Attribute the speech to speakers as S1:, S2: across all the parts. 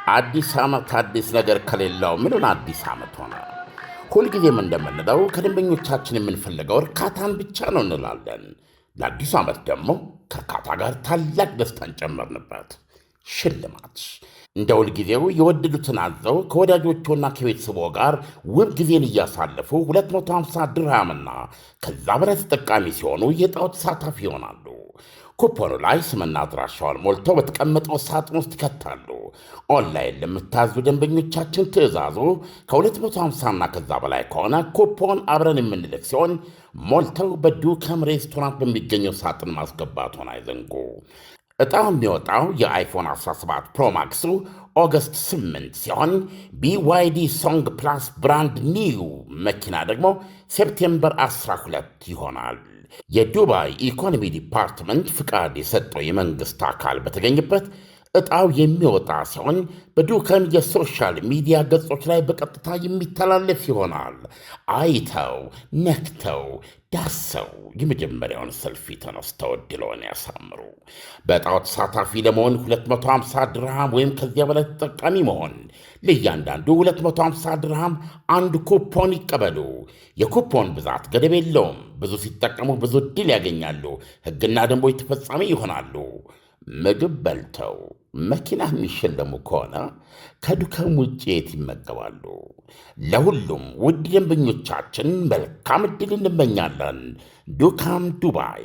S1: አዲስ ዓመት አዲስ ነገር ከሌለው ምኑን አዲስ ዓመት ሆነ? ሁልጊዜም እንደምንለው ከደንበኞቻችን የምንፈልገው እርካታን ብቻ ነው እንላለን። ለአዲሱ ዓመት ደግሞ ከእርካታ ጋር ታላቅ ደስታን ጨመርንበት። ሽልማት እንደ ሁልጊዜው የወደዱትን አዘው ከወዳጆቹና ከቤተሰቦ ጋር ውብ ጊዜን እያሳለፉ 250 ድርሃምና ከዛ በላይ ተጠቃሚ ሲሆኑ የዕጣው ተሳታፊ ይሆናሉ። ኩፖኑ ላይ ስምና አድራሻውን ሞልተው በተቀመጠው ሳጥን ውስጥ ይከታሉ። ኦንላይን ለምታዙ ደንበኞቻችን ትዕዛዙ ከ250ና ከዛ በላይ ከሆነ ኩፖን አብረን የምንልክ ሲሆን ሞልተው በዱከም ሬስቶራንት በሚገኘው ሳጥን ማስገባቱን አይዘንጉ። ዕጣው የሚወጣው የአይፎን 17 ፕሮማክሱ ኦገስት 8 ሲሆን BYD ሶንግ ፕላስ ብራንድ ኒው መኪና ደግሞ ሴፕቴምበር 12 ይሆናል። የዱባይ ኢኮኖሚ ዲፓርትመንት ፍቃድ የሰጠው የመንግሥት አካል በተገኘበት ዕጣው የሚወጣ ሲሆን በዱከም የሶሻል ሚዲያ ገጾች ላይ በቀጥታ የሚተላለፍ ይሆናል። አይተው ነክተው ዳሰው የመጀመሪያውን ሰልፊ ተነስተው ዕድልዎን ያሳምሩ። በዕጣው ተሳታፊ ለመሆን 250 ድርሃም ወይም ከዚያ በላይ ተጠቃሚ መሆን፣ ለእያንዳንዱ 250 ድርሃም አንድ ኩፖን ይቀበሉ። የኩፖን ብዛት ገደብ የለውም። ብዙ ሲጠቀሙ ብዙ ዕድል ያገኛሉ። ሕግና ደንቦች ተፈጻሚ ይሆናሉ። ምግብ በልተው መኪና የሚሸለሙ ከሆነ ከዱከም ውጭ የት ይመገባሉ? ለሁሉም ውድ ደንበኞቻችን መልካም ዕድል እንመኛለን። ዱካም ዱባይ።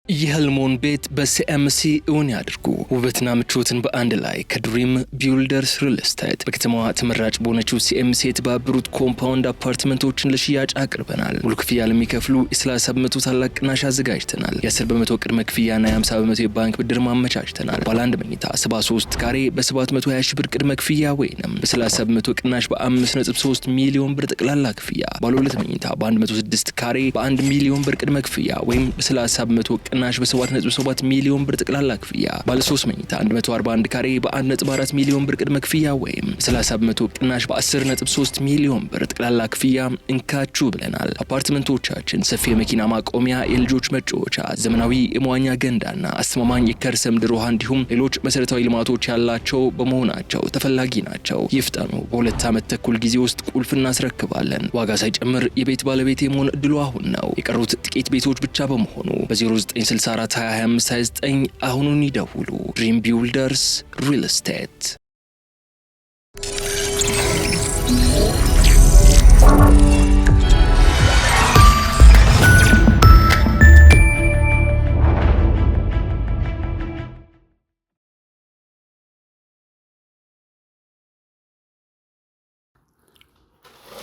S2: የህልሞን ቤት በሲኤምሲ እውን ያድርጉ። ውበትና ምቾትን በአንድ ላይ ከድሪም ቢውልደርስ ሪል ስቴት በከተማዋ ተመራጭ በሆነችው ሲኤምሲ የተባበሩት ኮምፓውንድ አፓርትመንቶችን ለሽያጭ አቅርበናል። ሙሉ ክፍያ ለሚከፍሉ የ30 በመቶ ታላቅ ቅናሽ አዘጋጅተናል። የ10 በመቶ ቅድመ ክፍያና የ50 በመቶ የባንክ ብድር ማመቻችተናል። ባለ አንድ መኝታ 73 ካሬ በ720 ሺህ ብር ቅድመ ክፍያ ወይንም በ30 በመቶ ቅናሽ በ5.3 ሚሊዮን ብር ጠቅላላ ክፍያ። ባለ ሁለት መኝታ በ106 ካሬ በ1 ሚሊዮን ብር ቅድመ ክፍያ ወይም በ30 በመቶ ቅናሽ በ7.7 ሚሊዮን ብር ጠቅላላ ክፍያ። ባለ 3 መኝታ 141 ካሬ በ1.4 ሚሊዮን ብር ቅድመ ክፍያ ወይም በ30 በመቶ ቅናሽ በ10.3 ሚሊዮን ብር ጠቅላላ ክፍያ እንካችሁ ብለናል። አፓርትመንቶቻችን ሰፊ የመኪና ማቆሚያ፣ የልጆች መጫወቻ፣ ዘመናዊ የመዋኛ ገንዳና አስተማማኝ የከርሰ ምድር ውሃ እንዲሁም ሌሎች መሰረታዊ ልማቶች ያላቸው በመሆናቸው ተፈላጊ ናቸው። ይፍጠኑ። በ2 ዓመት ተኩል ጊዜ ውስጥ ቁልፍ እናስረክባለን። ዋጋ ሳይጨምር የቤት ባለቤት የመሆን እድሉ አሁን ነው። የቀሩት ጥቂት ቤቶች ብቻ በመሆኑ በ0964 2529 አሁኑን ይደውሉ። ድሪም ቢውልደርስ ሪል ስቴት።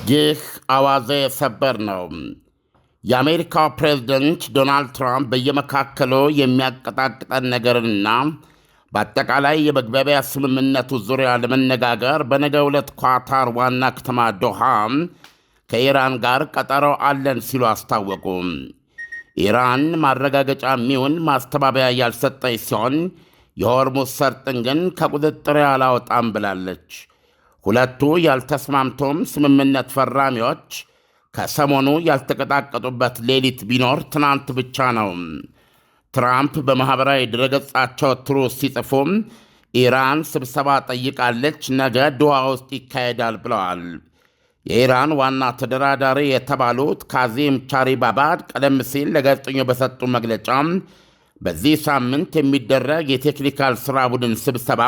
S1: ይህ አዋዜ ሰበር ነው። የአሜሪካው ፕሬዝደንት ዶናልድ ትራምፕ በየመካከሉ የሚያቀጣቅጠን ነገርና በአጠቃላይ የመግባቢያ ስምምነቱ ዙሪያ ለመነጋገር በነገው ዕለት ኳታር ዋና ከተማ ዶሃ ከኢራን ጋር ቀጠሮ አለን ሲሉ አስታወቁ። ኢራን ማረጋገጫ የሚሆን ማስተባበያ ያልሰጠች ሲሆን የሆርሙዝ ሰርጥን ግን ከቁጥጥር አላወጣም ብላለች። ሁለቱ ያልተስማምቶም ስምምነት ፈራሚዎች ከሰሞኑ ያልተቀጣቀጡበት ሌሊት ቢኖር ትናንት ብቻ ነው። ትራምፕ በማኅበራዊ ድረገጻቸው ትሩዝ ሲጽፉም ኢራን ስብሰባ ጠይቃለች፣ ነገ ዶሃ ውስጥ ይካሄዳል ብለዋል። የኢራን ዋና ተደራዳሪ የተባሉት ካዚም ቻሪባባድ ቀደም ሲል ለጋዜጠኞች በሰጡ መግለጫ በዚህ ሳምንት የሚደረግ የቴክኒካል ሥራ ቡድን ስብሰባ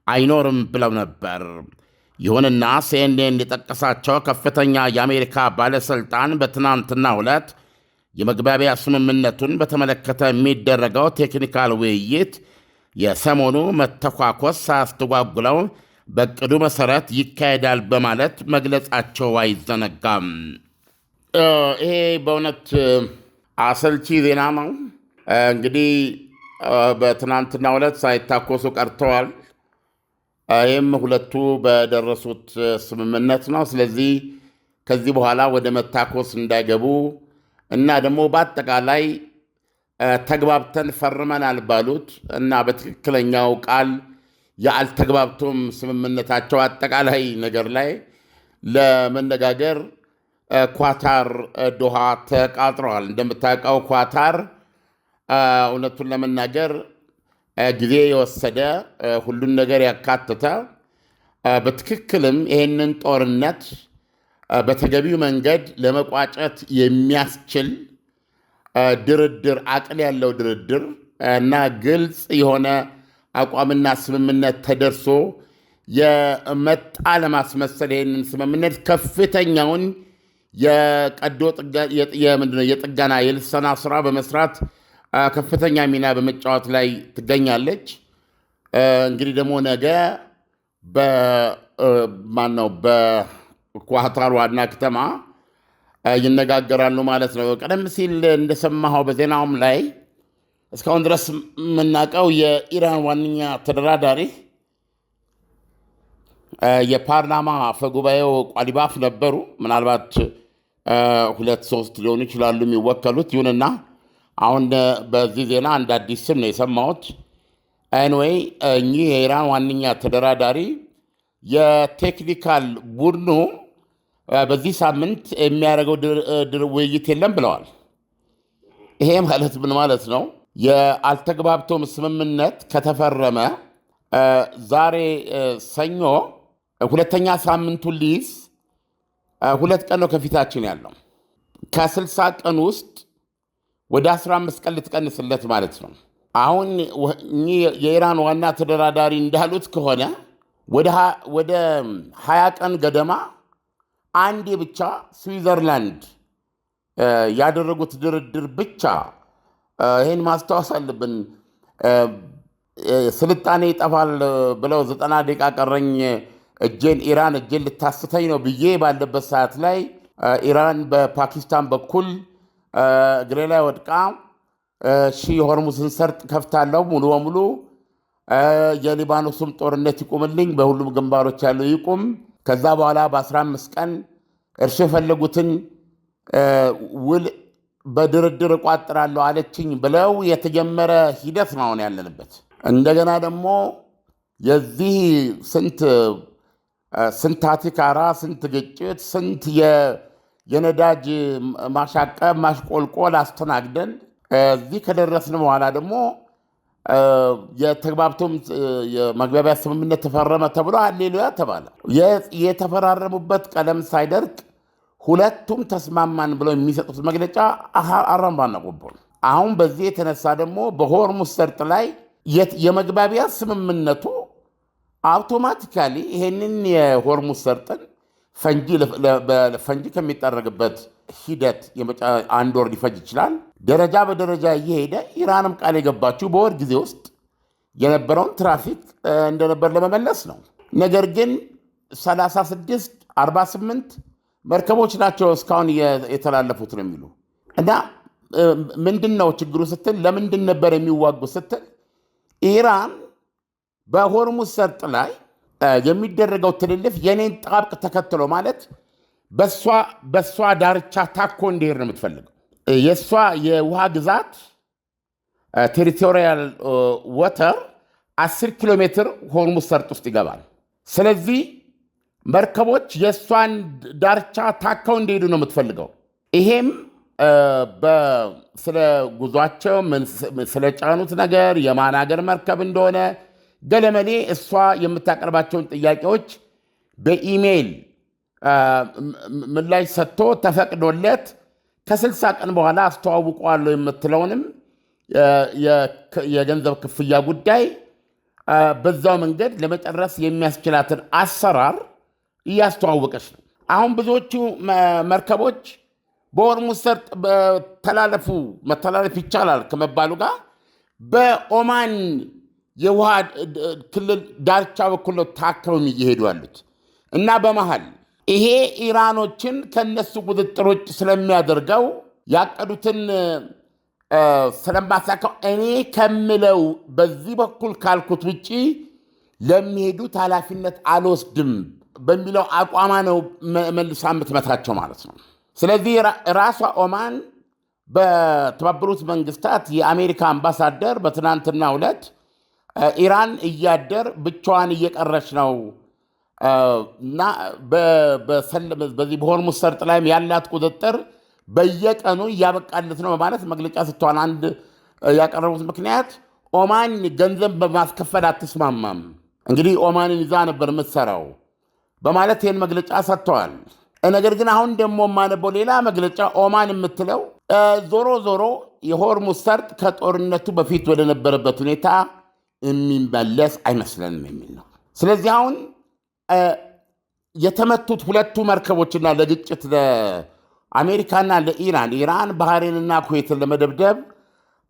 S1: አይኖርም ብለው ነበር። ይሁንና ሲኤንኤን የጠቀሳቸው ከፍተኛ የአሜሪካ ባለሥልጣን በትናንትናው ዕለት የመግባቢያ ስምምነቱን በተመለከተ የሚደረገው ቴክኒካል ውይይት የሰሞኑ መተኳኮስ ሳያስተጓጉለው በዕቅዱ መሠረት ይካሄዳል በማለት መግለጻቸው አይዘነጋም። ይሄ በእውነት አሰልቺ ዜና ነው። እንግዲህ በትናንትናው ዕለት ሳይታኮሱ ቀርተዋል። ይህም ሁለቱ በደረሱት ስምምነት ነው። ስለዚህ ከዚህ በኋላ ወደ መታኮስ እንዳይገቡ እና ደግሞ በአጠቃላይ ተግባብተን ፈርመናል ባሉት እና በትክክለኛው ቃል የአልተግባብቶም ስምምነታቸው አጠቃላይ ነገር ላይ ለመነጋገር ኳታር ዶሃ ተቃጥረዋል። እንደምታውቀው ኳታር እውነቱን ለመናገር ጊዜ የወሰደ ሁሉን ነገር ያካተተ በትክክልም ይህንን ጦርነት በተገቢው መንገድ ለመቋጨት የሚያስችል ድርድር፣ አቅል ያለው ድርድር እና ግልጽ የሆነ አቋምና ስምምነት ተደርሶ የመጣ ለማስመሰል ይህንን ስምምነት ከፍተኛውን የጥገና የልሰና ስራ በመስራት ከፍተኛ ሚና በመጫወት ላይ ትገኛለች። እንግዲህ ደግሞ ነገ በኳታር ዋና ከተማ ይነጋገራሉ ማለት ነው። ቀደም ሲል እንደሰማኸው በዜናውም ላይ እስካሁን ድረስ የምናውቀው የኢራን ዋነኛ ተደራዳሪ የፓርላማ አፈጉባኤው ቋሊባፍ ነበሩ። ምናልባት 2-3 ሊሆኑ ይችላሉ የሚወከሉት። ይሁንና አሁን በዚህ ዜና አንድ አዲስ ስም ነው የሰማሁት። ኤንዌይ እኚህ የኢራን ዋነኛ ተደራዳሪ የቴክኒካል ቡድኑ በዚህ ሳምንት የሚያደርገው ውይይት የለም ብለዋል። ይሄ ማለት ምን ማለት ነው? የአልተግባብቶም ስምምነት ከተፈረመ ዛሬ ሰኞ ሁለተኛ ሳምንቱን ሊይዝ 2 ቀን ነው ከፊታችን ያለው። ከ60 ቀን ውስጥ ወደ 15 ቀን ልትቀንስለት ማለት ነው። አሁን የኢራን ዋና ተደራዳሪ እንዳሉት ከሆነ ወደ 20 ቀን ገደማ አንዴ ብቻ ስዊዘርላንድ ያደረጉት ድርድር ብቻ። ይህን ማስታወስ አለብን። ስልጣኔ ይጠፋል ብለው 90 ደቂቃ ቀረኝ ኢራን እጄን ልታስተኝ ነው ብዬ ባለበት ሰዓት ላይ ኢራን በፓኪስታን በኩል እግሬ ላይ ወድቃ የሆርሙዝን ሰርጥ ከፍታለሁ ሙሉ በሙሉ የሊባኖስም ጦርነት ይቁምልኝ፣ በሁሉም ግንባሮች ያለው ይቁም፣ ከዛ በኋላ በ15 ቀን እርሱ የፈለጉትን ውል በድርድር እቋጥራለሁ አለችኝ ብለው የተጀመረ ሂደት ነው አሁን ያለንበት። እንደገና ደግሞ የዚህ ስንት አቲካራ፣ ስንት ግጭት፣ ስንት የነዳጅ ማሻቀብ ማሽቆልቆል አስተናግደን እዚህ ከደረስን በኋላ ደግሞ የተግባብቶም የመግባቢያ ስምምነት ተፈረመ ተብሎ ሃሌሉያ ተባለ። የተፈራረሙበት ቀለም ሳይደርቅ ሁለቱም ተስማማን ብለው የሚሰጡት መግለጫ አራምባና ቆቦ ነው። አሁን በዚህ የተነሳ ደግሞ በሆርሙዝ ሰርጥ ላይ የመግባቢያ ስምምነቱ አውቶማቲካሊ ይሄንን የሆርሙዝ ሰርጥን ፈንጂ ከሚጠረግበት ሂደት 1 ወር ሊፈጅ ይችላል። ደረጃ በደረጃ እየሄደ ኢራንም ቃል የገባችው በወር ጊዜ ውስጥ የነበረውን ትራፊክ እንደነበር ለመመለስ ነው። ነገር ግን 36 48 መርከቦች ናቸው እስካሁን የተላለፉት ነው የሚሉ እና ምንድን ነው ችግሩ ስትል፣ ለምንድን ነበር የሚዋጉ ስትል፣ ኢራን በሆርሙዝ ሰርጥ ላይ የሚደረገው ትልልፍ የኔን ጣብቅ ተከትሎ ማለት በሷ ዳርቻ ታኮ እንዲሄድ ነው የምትፈልገው። የእሷ የውሃ ግዛት ቴሪቶሪያል ወተር 10 ኪሎ ሜትር ሆርሙዝ ሰርጥ ውስጥ ይገባል። ስለዚህ መርከቦች የእሷን ዳርቻ ታከው እንዲሄዱ ነው የምትፈልገው። ይሄም ስለ ጉዟቸው ስለ ጫኑት ነገር የማን ሀገር መርከብ እንደሆነ ገለመሌ እሷ የምታቀርባቸውን ጥያቄዎች በኢሜይል ምላሽ ሰጥቶ ተፈቅዶለት ከ60 ቀን በኋላ አስተዋውቀዋለሁ የምትለውንም የገንዘብ ክፍያ ጉዳይ በዛው መንገድ ለመጨረስ የሚያስችላትን አሰራር እያስተዋወቀች ነው። አሁን ብዙዎቹ መርከቦች በሆርሙዝ ሰርጥ መተላለፍ ይቻላል ከመባሉ ጋር በኦማን የውሃ ክልል ዳርቻ በኩል ነው ታከው እየሄዱ ያሉት እና በመሃል ይሄ ኢራኖችን ከነሱ ቁጥጥር ውጭ ስለሚያደርገው ያቀዱትን ስለማሳካው እኔ ከምለው በዚህ በኩል ካልኩት ውጭ ለሚሄዱት ኃላፊነት አልወስድም በሚለው አቋማ ነው መልሳ የምትመታቸው ማለት ነው። ስለዚህ ራሷ ኦማን በተባበሩት መንግስታት የአሜሪካ አምባሳደር በትናንትናው ዕለት ኢራን እያደር ብቻዋን እየቀረች ነው እና በዚህ በሆርሙዝ ሰርጥ ላይም ያላት ቁጥጥር በየቀኑ እያበቃለት ነው በማለት መግለጫ ስትሆን አንድ ያቀረቡት ምክንያት ኦማን ገንዘብ በማስከፈል አትስማማም፣ እንግዲህ ኦማንን ይዛ ነበር የምትሰራው በማለት ይህን መግለጫ ሰጥተዋል። ነገር ግን አሁን ደግሞ የማነበው ሌላ መግለጫ ኦማን የምትለው ዞሮ ዞሮ የሆርሙዝ ሰርጥ ከጦርነቱ በፊት ወደ ነበረበት ሁኔታ የሚመለስ አይመስለንም የሚል ነው። ስለዚህ አሁን የተመቱት ሁለቱ መርከቦችና ለግጭት ለአሜሪካና ለኢራን ኢራን ባህሬንና ኩዌትን ለመደብደብ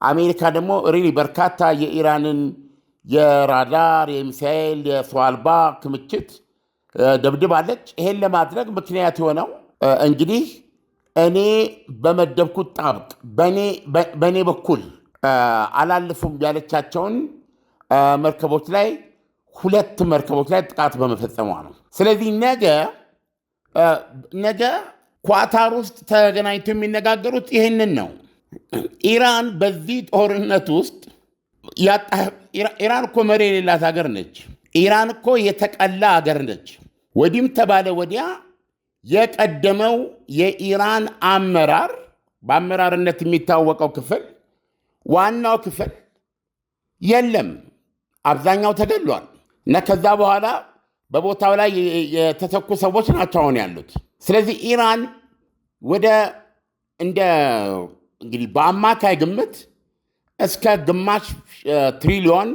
S1: አሜሪካ ደግሞ ሪሊ በርካታ የኢራንን የራዳር የሚሳኤል የሰው አልባ ክምችት ደብድባለች። ይሄን ለማድረግ ምክንያት የሆነው እንግዲህ እኔ በመደብኩት ጣብቅ በእኔ በኩል አላልፉም ያለቻቸውን መርከቦች ላይ ሁለት መርከቦች ላይ ጥቃት በመፈጸሟ ነው። ስለዚህ ነገ ኳታር ውስጥ ተገናኝተው የሚነጋገሩት ይህንን ነው። ኢራን በዚህ ጦርነት ውስጥ ኢራን እኮ መሪ የሌላት ሀገር ነች። ኢራን እኮ የተቀላ ሀገር ነች። ወዲህም ተባለ ወዲያ የቀደመው የኢራን አመራር በአመራርነት የሚታወቀው ክፍል ዋናው ክፍል የለም፣ አብዛኛው ተገሏል። እና ከዛ በኋላ በቦታው ላይ የተተኩ ሰዎች ናቸው አሁን ያሉት። ስለዚህ ኢራን ወደ እንግዲህ በአማካይ ግምት እስከ ግማሽ ትሪሊዮን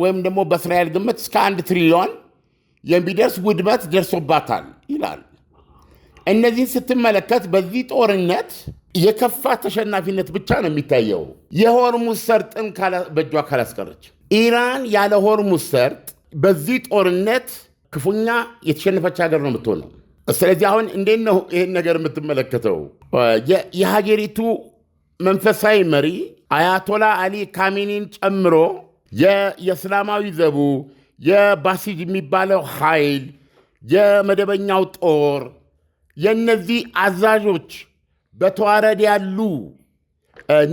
S1: ወይም ደግሞ በእስራኤል ግምት እስከ 1 ትሪሊዮን የሚደርስ ውድመት ደርሶባታል ይላል። እነዚህን ስትመለከት በዚህ ጦርነት የከፋ ተሸናፊነት ብቻ ነው የሚታየው። የሆርሙዝ ሰርጥን በእጇ ካላስቀረች ኢራን ያለ ሆርሙዝ ሰርጥ በዚህ ጦርነት ክፉኛ የተሸነፈች ሀገር ነው የምትሆነው። ስለዚህ አሁን እንዴት ነው ይህን ነገር የምትመለከተው? የሀገሪቱ መንፈሳዊ መሪ አያቶላ አሊ ካሜኒን ጨምሮ የእስላማዊ ዘቡ የባሲጅ የሚባለው ኃይል የመደበኛው ጦር የነዚህ አዛዦች በተዋረድ ያሉ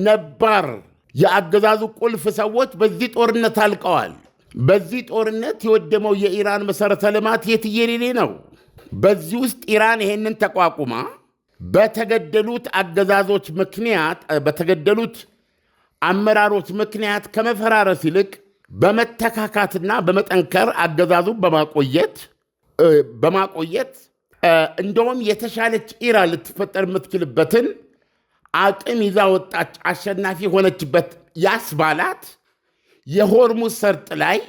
S1: ነባር የአገዛዙ ቁልፍ ሰዎች በዚህ ጦርነት አልቀዋል። በዚህ ጦርነት የወደመው የኢራን መሠረተ ልማት የትየሌሌ ነው። በዚህ ውስጥ ኢራን ይሄንን ተቋቁማ በተገደሉት አገዛዞች ምክንያት በተገደሉት አመራሮች ምክንያት ከመፈራረስ ይልቅ በመተካካትና በመጠንከር አገዛዙ በማቆየት እንደውም የተሻለች ኢራን ልትፈጠር የምትችልበትን አቅም ይዛ ወጣች፣ አሸናፊ ሆነችበት ያስባላት የሆርሙዝ ሰርጥ ላይ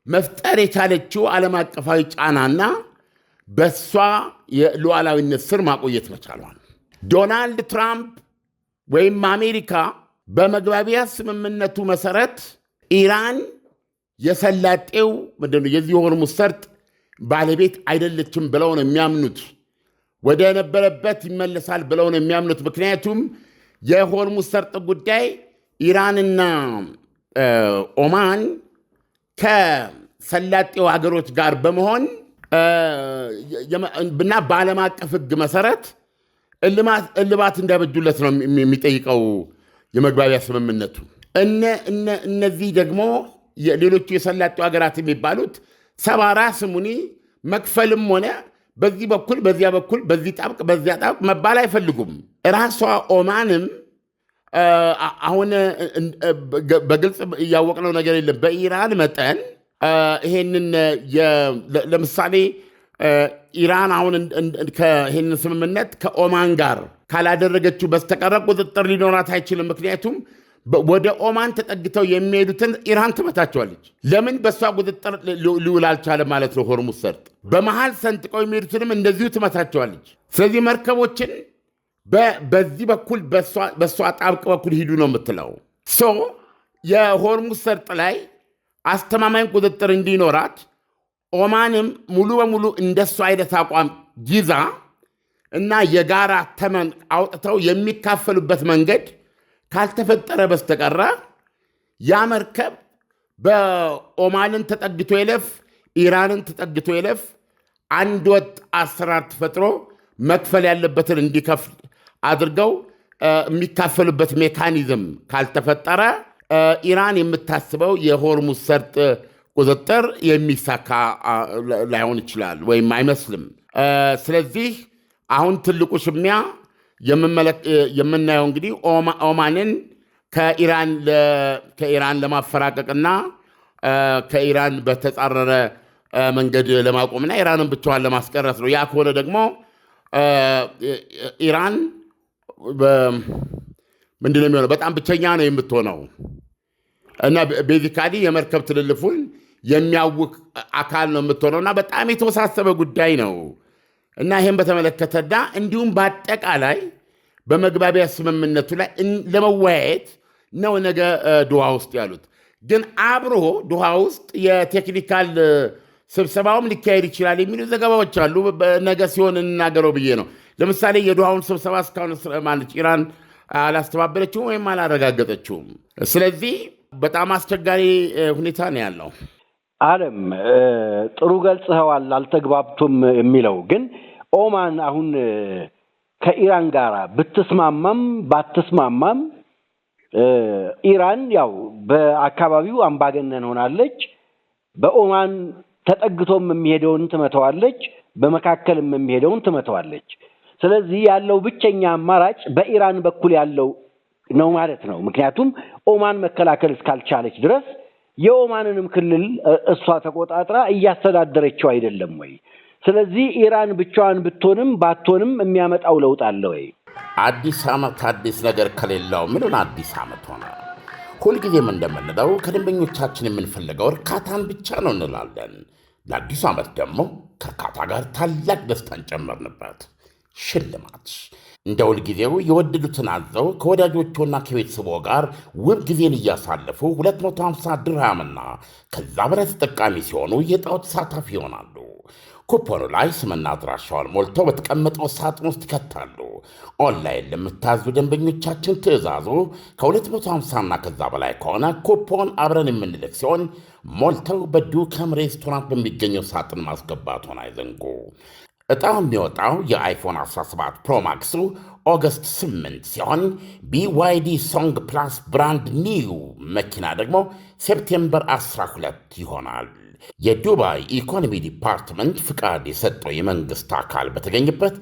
S1: መፍጠር የቻለችው ዓለም አቀፋዊ ጫናና በሷ የሉዓላዊነት ስር ማቆየት መቻሏል። ዶናልድ ትራምፕ ወይም አሜሪካ በመግባቢያ ስምምነቱ መሰረት ኢራን የሰላጤው ምንድነው የዚህ የሆርሙዝ ሰርጥ ባለቤት አይደለችም ብለው ነው የሚያምኑት። ወደ ነበረበት ይመለሳል ብለው ነው የሚያምኑት። ምክንያቱም የሆርሙዝ ሰርጥ ጉዳይ ኢራንና ኦማን ከሰላጤው ሀገሮች ጋር በመሆን እና በዓለም አቀፍ ሕግ መሰረት እልባት እንዳበጁለት ነው የሚጠይቀው የመግባቢያ ስምምነቱ። እነዚህ ደግሞ ሌሎቹ የሰላጤው ሀገራት የሚባሉት ሰባራ ስሙኒ መክፈልም ሆነ በዚህ በኩል በዚያ በኩል በዚህ ጣብቅ በዚያ ጣብቅ መባል አይፈልጉም። ራሷ ኦማንም አሁን በግልጽ እያወቅነው ነገር የለም። በኢራን መጠን ይሄንን ለምሳሌ ኢራን አሁን ይሄንን ስምምነት ከኦማን ጋር ካላደረገችው በስተቀረ ቁጥጥር ሊኖራት አይችልም። ምክንያቱም ወደ ኦማን ተጠግተው የሚሄዱትን ኢራን ትመታቸዋለች። ለምን? በእሷ ቁጥጥር ሊውል አልቻለም ማለት ነው። ሆርሙዝ ሰርጥ በመሃል ሰንጥቀው የሚሄዱትንም እንደዚሁ ትመታቸዋለች። ስለዚህ መርከቦችን በዚህ በኩል በእሷ ጣብቅ በኩል ሂዱ ነው የምትለው። የሆርሙዝ ሰርጥ ላይ አስተማማኝ ቁጥጥር እንዲኖራት ኦማንም ሙሉ በሙሉ እንደሱ አይነት አቋም ይዛ እና የጋራ ተመን አውጥተው የሚካፈሉበት መንገድ ካልተፈጠረ በስተቀረ ያ መርከብ በኦማንን ተጠግቶ ይለፍ፣ ኢራንን ተጠግቶ ይለፍ፣ አንድ ወጥ አሰራር ተፈጥሮ መክፈል ያለበትን እንዲከፍል አድርገው የሚካፈሉበት ሜካኒዝም ካልተፈጠረ ኢራን የምታስበው የሆርሙዝ ሰርጥ ቁጥጥር የሚሳካ ላይሆን ይችላል ወይም አይመስልም። ስለዚህ አሁን ትልቁ ሽሚያ የምናየው እንግዲህ ኦማንን ከኢራን ለማፈራቀቅና ከኢራን በተጻረረ መንገድ ለማቆምና ኢራንን ብቻዋን ለማስቀረት ነው። ያ ከሆነ ደግሞ ኢራን ምንድን ነው የሚሆነው? በጣም ብቸኛ ነው የምትሆነው እና ቤዚካሊ የመርከብ ትልልፉን የሚያውቅ አካል ነው የምትሆነው እና በጣም የተወሳሰበ ጉዳይ ነው እና ይህም በተመለከተና እንዲሁም በአጠቃላይ በመግባቢያ ስምምነቱ ላይ ለመወያየት ነው ነገ ዶሃ ውስጥ ያሉት። ግን አብሮ ዶሃ ውስጥ የቴክኒካል ስብሰባውም ሊካሄድ ይችላል የሚሉ ዘገባዎች አሉ። ነገ ሲሆን እናገረው ብዬ ነው። ለምሳሌ የዶሃውን ስብሰባ እስካሁን ማለች ኢራን አላስተባበለችውም ወይም አላረጋገጠችውም። ስለዚህ በጣም አስቸጋሪ ሁኔታ ነው ያለው።
S3: አለም ጥሩ ገልጸዋል። አልተግባብቱም የሚለው ግን ኦማን አሁን ከኢራን ጋር ብትስማማም ባትስማማም ኢራን ያው በአካባቢው አምባገነን ሆናለች። በኦማን ተጠግቶም የሚሄደውን ትመታዋለች፣ በመካከልም የሚሄደውን ትመታዋለች። ስለዚህ ያለው ብቸኛ አማራጭ በኢራን በኩል ያለው ነው ማለት ነው። ምክንያቱም ኦማን መከላከል እስካልቻለች ድረስ የኦማንንም ክልል እሷ ተቆጣጥራ እያስተዳደረችው አይደለም ወይ? ስለዚህ ኢራን ብቻዋን ብትሆንም ባትሆንም የሚያመጣው ለውጥ አለ ወይ?
S1: አዲስ ዓመት አዲስ ነገር ከሌለው ምንን አዲስ ዓመት ሆነ? ሁልጊዜም እንደምንለው ከደንበኞቻችን የምንፈልገው እርካታን ብቻ ነው እንላለን። ለአዲሱ ዓመት ደግሞ ከእርካታ ጋር ታላቅ ደስታን ጨመርንበት። ሽልማት እንደ ሁልጊዜው የወደዱትን አዘው ከወዳጆቹና ከቤተሰቦ ጋር ውብ ጊዜን እያሳለፉ 250 ድርሃምና ከዛ በላይ ተጠቃሚ ሲሆኑ የዕጣው ተሳታፊ ይሆናሉ። ኩፖኑ ላይ ስምና አድራሻውን ሞልተው በተቀመጠው ሳጥን ውስጥ ይከታሉ። ኦንላይን ለምታዙ ደንበኞቻችን ትዕዛዙ ከ250ና ከዛ በላይ ከሆነ ኩፖን አብረን የምንልክ ሲሆን ሞልተው በዱከም ሬስቶራንት በሚገኘው ሳጥን ማስገባቱን አይዘንጉ። ዕጣው የሚወጣው የአይፎን 17 ፕሮማክሱ ኦገስት 8 ሲሆን BYD ሶንግ ፕላስ ብራንድ ኒው መኪና ደግሞ ሴፕቴምበር 12 ይሆናል። የዱባይ ኢኮኖሚ ዲፓርትመንት ፍቃድ የሰጠው የመንግሥት አካል በተገኘበት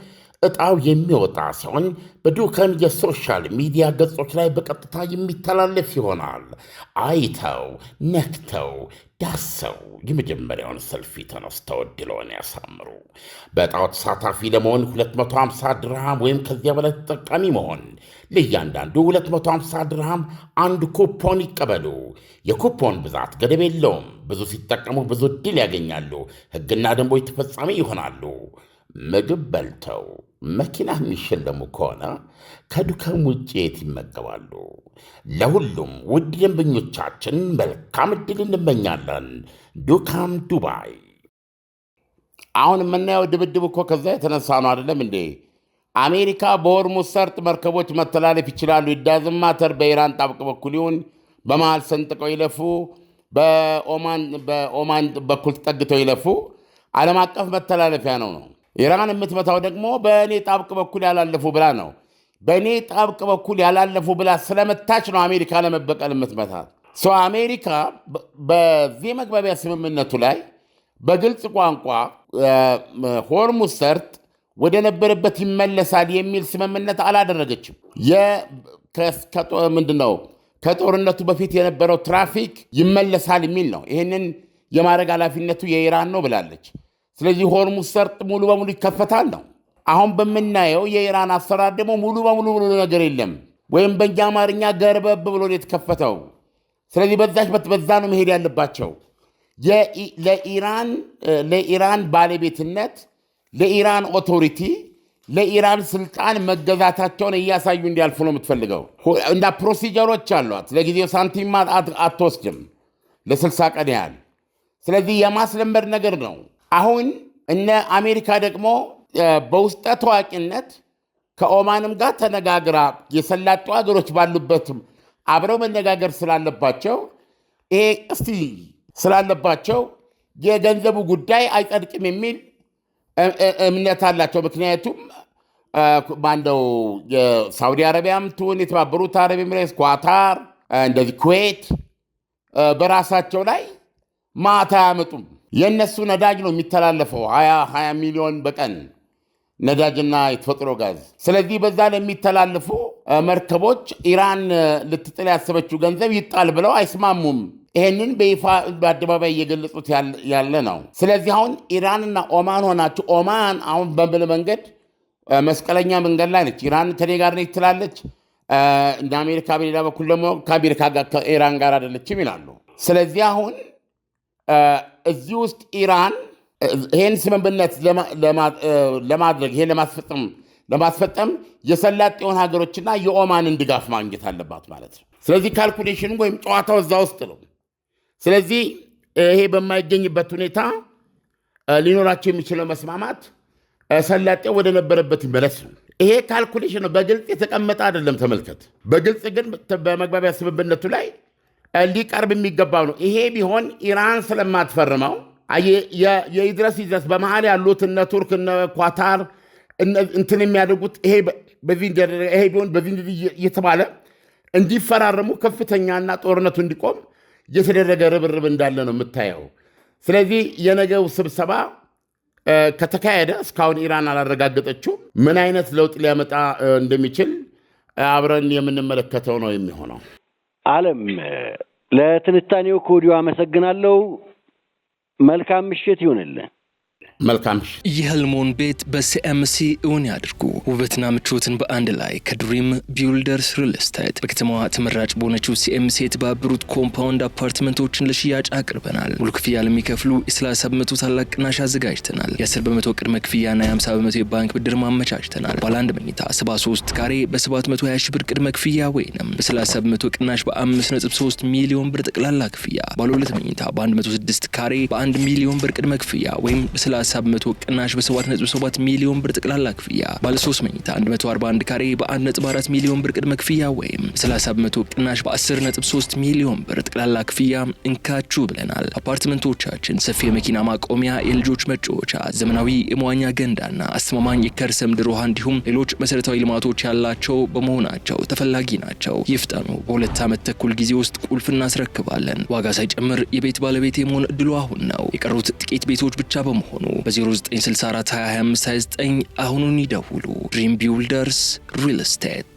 S1: ዕጣው የሚወጣ ሲሆን በዱከም የሶሻል ሚዲያ ገጾች ላይ በቀጥታ የሚተላለፍ ይሆናል። አይተው ነክተው ዳሰው የመጀመሪያውን ሰልፊ ተነስተው ዕድልዎን ያሳምሩ። በዕጣው ተሳታፊ ለመሆን 250 ድርሃም ወይም ከዚያ በላይ ተጠቃሚ መሆን፣ ለእያንዳንዱ 250 ድርሃም አንድ ኩፖን ይቀበሉ። የኩፖን ብዛት ገደብ የለውም። ብዙ ሲጠቀሙ ብዙ ዕድል ያገኛሉ። ሕግና ደንቦች ተፈጻሚ ይሆናሉ። ምግብ በልተው መኪና የሚሸለሙ ከሆነ ከዱከም ውጭ የት ይመገባሉ? ለሁሉም ውድ ደንበኞቻችን መልካም ዕድል እንመኛለን። ዱካም ዱባይ። አሁን የምናየው ድብድብ እኮ ከዛ የተነሳ ነው አይደለም እንዴ? አሜሪካ በሆርሙዝ ሰርጥ መርከቦች መተላለፍ ይችላሉ፣ ይዳዝማተር በኢራን ጣብቅ በኩል ይሁን በመሃል ሰንጥቀው ይለፉ፣ በኦማን በኩል ተጠግተው ይለፉ፣ ዓለም አቀፍ መተላለፊያ ነው። ኢራን የምትመታው ደግሞ በእኔ ጣብቅ በኩል ያላለፉ ብላ ነው። በእኔ ጣብቅ በኩል ያላለፉ ብላ ስለመታች ነው አሜሪካ ለመበቀል የምትመታት። አሜሪካ በዚህ መግባቢያ ስምምነቱ ላይ በግልጽ ቋንቋ ሆርሙዝ ሰርጥ ወደ ነበረበት ይመለሳል የሚል ስምምነት አላደረገችም። ምንድነው ከጦርነቱ በፊት የነበረው ትራፊክ ይመለሳል የሚል ነው። ይህንን የማድረግ ኃላፊነቱ የኢራን ነው ብላለች። ስለዚህ ሆርሙዝ ሰርጥ ሙሉ በሙሉ ይከፈታል ነው። አሁን በምናየው የኢራን አሰራር ደግሞ ሙሉ በሙሉ ነገር የለም፣ ወይም በእኛ አማርኛ ገርበብ ብሎ ነው የተከፈተው። ስለዚህ በዛ ነው መሄድ ያለባቸው። ለኢራን ባለቤትነት፣ ለኢራን ኦቶሪቲ፣ ለኢራን ስልጣን መገዛታቸውን እያሳዩ እንዲያልፉ ነው የምትፈልገው። እንዳ ፕሮሲጀሮች አሏት። ለጊዜው ሳንቲም አትወስድም ለ60 ቀን ያህል። ስለዚህ የማስለመድ ነገር ነው። አሁን እነ አሜሪካ ደግሞ በውስጠ ታዋቂነት ከኦማንም ጋር ተነጋግራ የሰላጡ ሀገሮች ባሉበትም አብረው መነጋገር ስላለባቸው የገንዘቡ ጉዳይ አይጸድቅም የሚል እምነት አላቸው። ምክንያቱም ባንደው የሳውዲ አረቢያም ትሁን የተባበሩት አረብ ኤሚሬትስ፣ ኳታር፣ እንደዚህ ኩዌት በራሳቸው ላይ ማታ አያመጡም። የእነሱ ነዳጅ ነው የሚተላለፈው 20 ሚሊዮን በቀን ነዳጅና የተፈጥሮ ጋዝ። ስለዚህ በዛ ላይ የሚተላለፉ መርከቦች ኢራን ልትጥል ያሰበችው ገንዘብ ይጣል ብለው አይስማሙም። ይሄንን በይፋ በአደባባይ እየገለጹት ያለ ነው። ስለዚህ አሁን ኢራንና ኦማን ሆናችሁ ኦማን አሁን በብል መንገድ መስቀለኛ መንገድ ላይ ነች። ኢራን ከኔ ጋር ነች ትላለች። እንደ አሜሪካ በሌላ በኩል ደግሞ ከአሜሪካ ጋር ከኢራን ጋር አይደለችም ይላሉ። ስለዚህ አሁን እዚህ ውስጥ ኢራን ይሄን ስምምነት ለማድረግ ይሄን ለማስፈጸም የሰላጤውን ሀገሮችና የኦማንን ድጋፍ ማግኘት አለባት ማለት ነው። ስለዚህ ካልኩሌሽኑ ወይም ጨዋታው እዛ ውስጥ ነው። ስለዚህ ይሄ በማይገኝበት ሁኔታ ሊኖራቸው የሚችለው መስማማት ሰላጤው ወደ ነበረበት ይመለስ ነው። ይሄ ካልኩሌሽን ነው፣ በግልጽ የተቀመጠ አይደለም። ተመልከት። በግልጽ ግን በመግባቢያ ስምምነቱ ላይ ሊቀርብ የሚገባው ነው። ይሄ ቢሆን ኢራን ስለማትፈርመው የይድረስ በመሀል ያሉት እነ ቱርክ እነ ኳታር እንትን የሚያደርጉት ይሄ ቢሆን በዚህ እየተባለ እንዲፈራረሙ ከፍተኛና ጦርነቱ እንዲቆም የተደረገ ርብርብ እንዳለ ነው የምታየው። ስለዚህ የነገው ስብሰባ ከተካሄደ እስካሁን ኢራን አላረጋገጠችው ምን አይነት ለውጥ ሊያመጣ እንደሚችል አብረን የምንመለከተው ነው የሚሆነው።
S3: ዓለም ለትንታኔው ከወዲሁ አመሰግናለሁ። መልካም ምሽት ይሁንልን።
S1: መልካም
S2: የህልሞን ቤት በሲኤምሲ እውን ያድርጉ። ውበትና ምቾትን በአንድ ላይ ከድሪም ቢልደርስ ሪል ስቴት በከተማዋ ተመራጭ በሆነችው ሲኤምሲ የተባበሩት ኮምፓውንድ አፓርትመንቶችን ለሽያጭ አቅርበናል። ሙሉ ክፍያ ለሚከፍሉ የ30 በመቶ ታላቅ ቅናሽ አዘጋጅተናል። የ10 በመቶ ቅድመ ክፍያና የ50 በመቶ የባንክ ብድር ማመቻችተናል። ባለ አንድ መኝታ 73 ካሬ በ720 ሺህ ብር ቅድመ ክፍያ ወይንም በ30 በመቶ ቅናሽ በ5.3 ሚሊዮን ብር ጠቅላላ ክፍያ። ባለ ሁለት መኝታ በ106 ካሬ በ1 ሚሊዮን ብር ቅድመ ክፍያ ወይም በ30 በመቶ ቅናሽ በ7.7 ሚሊዮን ብር ጠቅላላ ክፍያ። ባለ 3 መኝታ 141 ካሬ በ1.4 ሚሊዮን ብር ቅድመ ክፍያ ወይም በ30 በመቶ ቅናሽ በ10.3 ሚሊዮን ብር ጠቅላላ ክፍያ እንካችሁ ብለናል። አፓርትመንቶቻችን ሰፊ የመኪና ማቆሚያ፣ የልጆች መጫወቻ፣ ዘመናዊ የመዋኛ ገንዳና አስተማማኝ የከርሰ ምድር ውሃ እንዲሁም ሌሎች መሰረታዊ ልማቶች ያላቸው በመሆናቸው ተፈላጊ ናቸው። ይፍጠኑ። በ2 ዓመት ተኩል ጊዜ ውስጥ ቁልፍ እናስረክባለን። ዋጋ ሳይጨምር የቤት ባለቤት የመሆን እድሉ አሁን ነው። የቀሩት ጥቂት ቤቶች ብቻ በመሆኑ በ0964 2025 29 አሁኑን ይደውሉ። ድሪም ቢልደርስ ሪል ስቴት